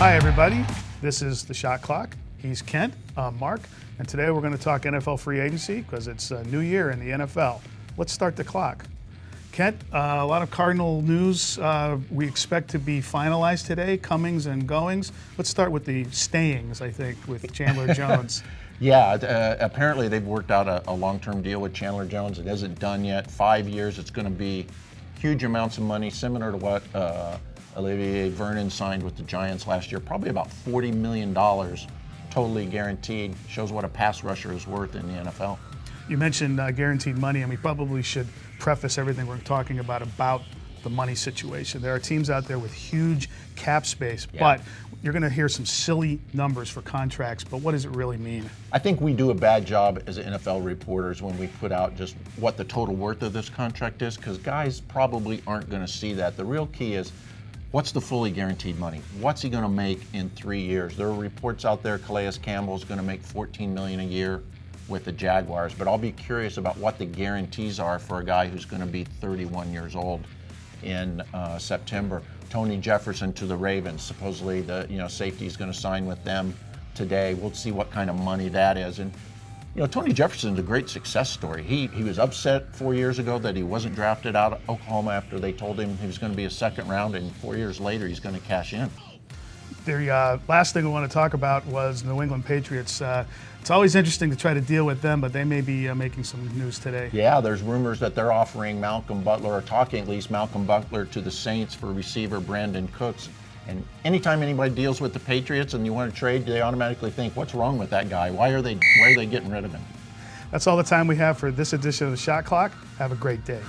Hi, everybody. This is The Shot Clock. He's Kent, I'm Mark, and today we're going to talk NFL free agency because it's a new year in the NFL. Let's start the clock. Kent, a lot of Cardinal news we expect to be finalized today, comings and goings. Let's start with the stayings, I think, with Chandler Jones. Yeah, apparently they've worked out a long-term deal with Chandler Jones. It isn't done yet. 5 years, it's going to be huge amounts of money, similar to what Olivier Vernon signed with the Giants last year. Probably about $40 million, totally guaranteed. Shows what a pass rusher is worth in the NFL. You mentioned guaranteed money, and we probably should preface everything we're talking about the money situation. There are teams out there with huge cap space, but you're going to hear some silly numbers for contracts, but what does it really mean? I think we do a bad job as NFL reporters when we put out just what the total worth of this contract is, because guys probably aren't going to see that. The real key is, what's the fully guaranteed money? What's he going to make in 3 years? There are reports out there Calais Campbell is going to make $14 million a year with the Jaguars, but I'll be curious about what the guarantees are for a guy who's going to be 31 years old in September. Tony Jefferson to the Ravens. Supposedly the safety is going to sign with them today. We'll see what kind of money that is. And Tony Jefferson's a great success story. He was upset 4 years ago that he wasn't drafted out of Oklahoma after they told him he was going to be a second round, and 4 years later he's going to cash in. The last thing we want to talk about was New England Patriots. It's always interesting to try to deal with them, but they may be making some news today. Yeah, there's rumors that they're offering Malcolm Butler, or talking at least Malcolm Butler, to the Saints for receiver Brandon Cooks. And anytime anybody deals with the Patriots and you want to trade, they automatically think, what's wrong with that guy? Why are they getting rid of him? That's all the time we have for this edition of The Shot Clock. Have a great day.